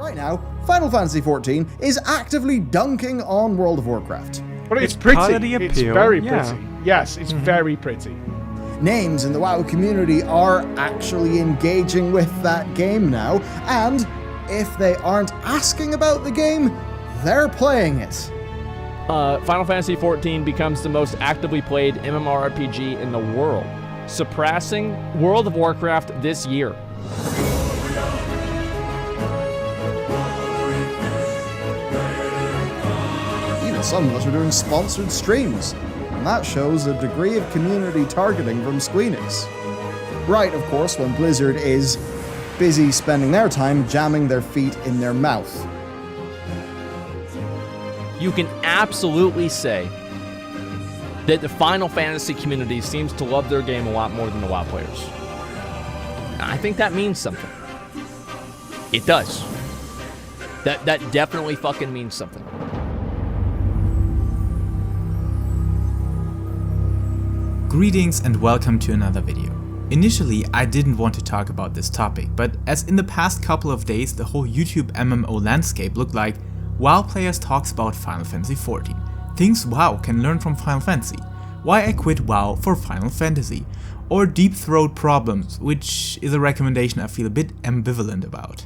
Right now, Final Fantasy XIV is actively dunking on World of Warcraft. But it's pretty. It's very pretty. Yes, it's very pretty. Names in the WoW community are actually engaging with that game now, and if they aren't asking about the game, they're playing it. Final Fantasy XIV becomes the most actively played MMORPG in the world, surpassing World of Warcraft this year. Even some of us are doing sponsored streams, and that shows a degree of community targeting from Squeenix. Right, of course, when Blizzard is busy spending their time jamming their feet in their mouth. You can absolutely say that the Final Fantasy community seems to love their game a lot more than the WoW players. I think that means something. It does. That definitely fucking means something. Greetings and welcome to another video. Initially, I didn't want to talk about this topic, but as in the past couple of days the whole YouTube MMO landscape looked like WoW players talks about Final Fantasy XIV, things WoW can learn from Final Fantasy, why I quit WoW for Final Fantasy, or deep throat problems, which is a recommendation I feel a bit ambivalent about.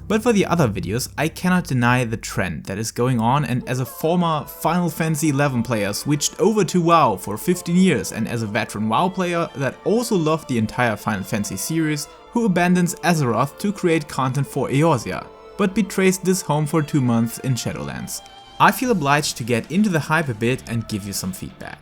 But for the other videos, I cannot deny the trend that is going on, and as a former Final Fantasy XI player switched over to WoW for 15 years, and as a veteran WoW player that also loved the entire Final Fantasy series, who abandons Azeroth to create content for Eorzea, but betrays this home for 2 months in Shadowlands, I feel obliged to get into the hype a bit and give you some feedback.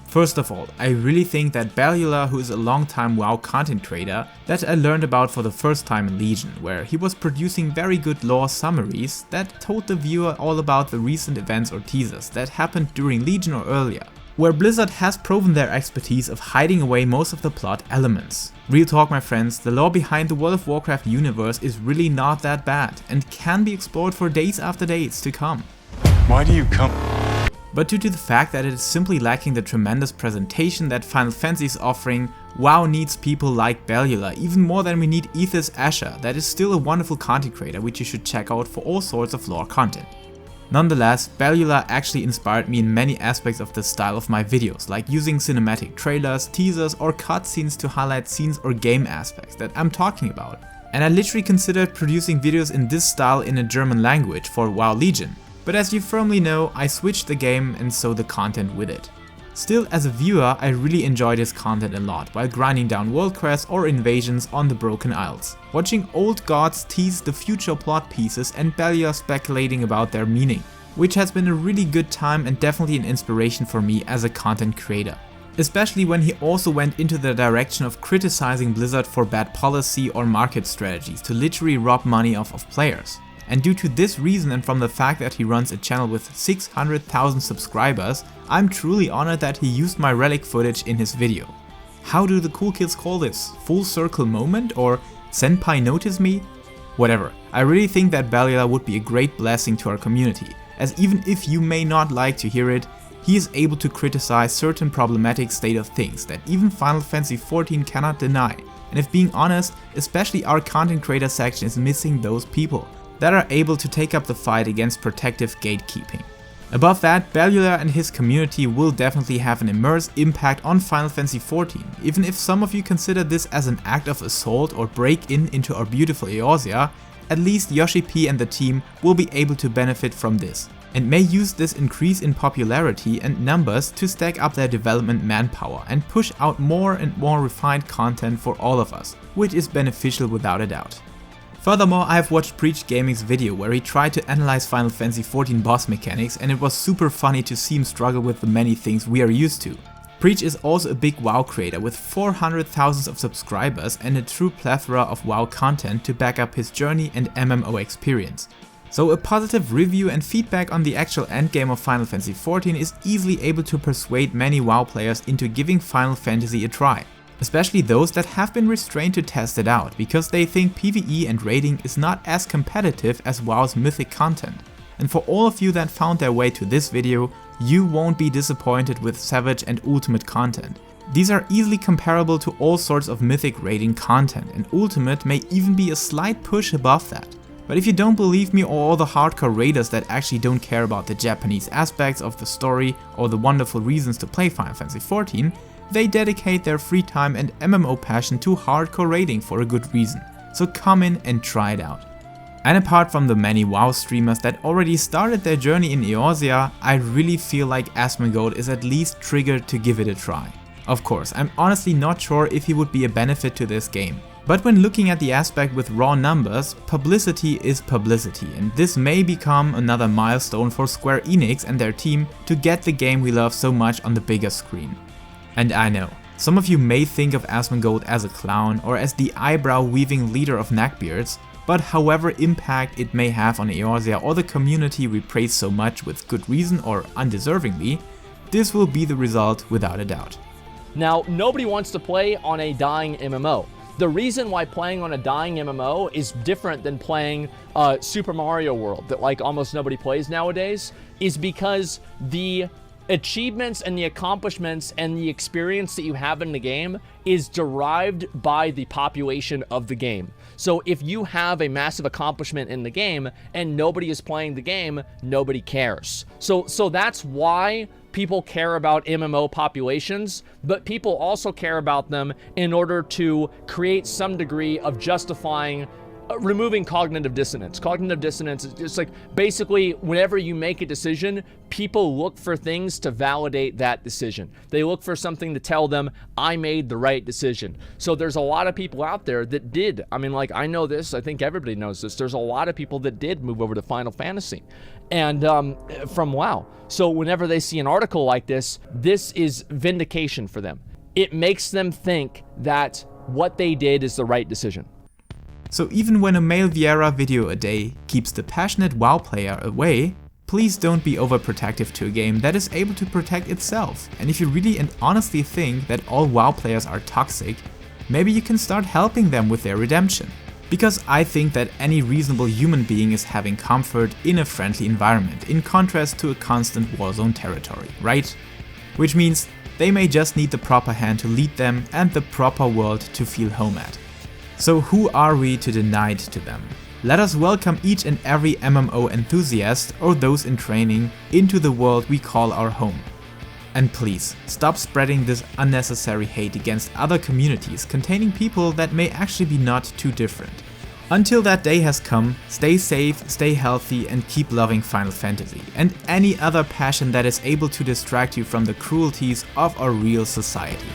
First of all, I really think that Bellular, who is a long-time WoW content creator that I learned about for the first time in Legion, where he was producing very good lore summaries that told the viewer all about the recent events or teasers that happened during Legion or earlier, where Blizzard has proven their expertise of hiding away most of the plot elements. Real talk, my friends, the lore behind the World of Warcraft universe is really not that bad and can be explored for days after days to come. Why do you come? But due to the fact that it is simply lacking the tremendous presentation that Final Fantasy is offering, WoW needs people like Bellular even more than we need Aethys Asher, that is still a wonderful content creator which you should check out for all sorts of lore content. Nonetheless, Bellular actually inspired me in many aspects of the style of my videos, like using cinematic trailers, teasers or cutscenes to highlight scenes or game aspects that I'm talking about. And I literally considered producing videos in this style in a German language for WoW Legion. But as you firmly know, I switched the game and so the content with it. Still, as a viewer, I really enjoy this content a lot while grinding down world quests or invasions on the Broken Isles, watching old gods tease the future plot pieces and Bellular speculating about their meaning, which has been a really good time and definitely an inspiration for me as a content creator. Especially when he also went into the direction of criticizing Blizzard for bad policy or market strategies to literally rob money off of players. And due to this reason and from the fact that he runs a channel with 600,000 subscribers, I'm truly honored that he used my relic footage in his video. How do the cool kids call this? Full circle moment or senpai notice me? Whatever, I really think that Bellular would be a great blessing to our community, as even if you may not like to hear it, he is able to criticize certain problematic state of things that even Final Fantasy XIV cannot deny, and if being honest, especially our content creator section is missing those people that are able to take up the fight against protective gatekeeping. Above that, Bellular and his community will definitely have an immense impact on Final Fantasy XIV, even if some of you consider this as an act of assault or break-in into our beautiful Eorzea, at least Yoshi P and the team will be able to benefit from this, and may use this increase in popularity and numbers to stack up their development manpower and push out more and more refined content for all of us, which is beneficial without a doubt. Furthermore, I have watched Preach Gaming's video where he tried to analyze Final Fantasy XIV boss mechanics, and it was super funny to see him struggle with the many things we are used to. Preach is also a big WoW creator with 400,000 of subscribers and a true plethora of WoW content to back up his journey and MMO experience. So a positive review and feedback on the actual endgame of Final Fantasy XIV is easily able to persuade many WoW players into giving Final Fantasy a try. Especially those that have been restrained to test it out, because they think PvE and raiding is not as competitive as WoW's mythic content. And for all of you that found their way to this video, you won't be disappointed with Savage and Ultimate content. These are easily comparable to all sorts of mythic raiding content, and Ultimate may even be a slight push above that. But if you don't believe me, or all the hardcore raiders that actually don't care about the Japanese aspects of the story or the wonderful reasons to play Final Fantasy XIV, they dedicate their free time and MMO passion to hardcore raiding for a good reason. So come in and try it out. And apart from the many WoW streamers that already started their journey in Eorzea, I really feel like Asmongold is at least triggered to give it a try. Of course, I'm honestly not sure if he would be a benefit to this game. But when looking at the aspect with raw numbers, publicity is publicity, and this may become another milestone for Square Enix and their team to get the game we love so much on the bigger screen. And I know, some of you may think of Asmongold as a clown or as the eyebrow-weaving leader of neckbeards, but however impact it may have on Eorzea or the community we praise so much with good reason or undeservingly, this will be the result without a doubt. Now, nobody wants to play on a dying MMO. The reason why playing on a dying MMO is different than playing Super Mario World that like almost nobody plays nowadays is because the achievements and the accomplishments and the experience that you have in the game is derived by the population of the game. So if you have a massive accomplishment in the game and nobody is playing the game, nobody cares. So that's why people care about MMO populations, but people also care about them in order to create some degree of justifying removing cognitive dissonance. Cognitive dissonance is just like basically whenever you make a decision, people look for things to validate that decision. They look for something to tell them, I made the right decision. So there's a lot of people out there that did. I mean, like, I know this, I think everybody knows this. There's a lot of people that did move over to Final Fantasy and from WoW. So whenever they see an article like this, this is vindication for them. It makes them think that what they did is the right decision. So even when a male Viera video a day keeps the passionate WoW player away, please don't be overprotective to a game that is able to protect itself. And if you really and honestly think that all WoW players are toxic, maybe you can start helping them with their redemption. Because I think that any reasonable human being is having comfort in a friendly environment, in contrast to a constant warzone territory, right? Which means they may just need the proper hand to lead them and the proper world to feel home at. So who are we to deny it to them? Let us welcome each and every MMO enthusiast or those in training into the world we call our home. And please, stop spreading this unnecessary hate against other communities containing people that may actually be not too different. Until that day has come, stay safe, stay healthy, and keep loving Final Fantasy and any other passion that is able to distract you from the cruelties of our real society.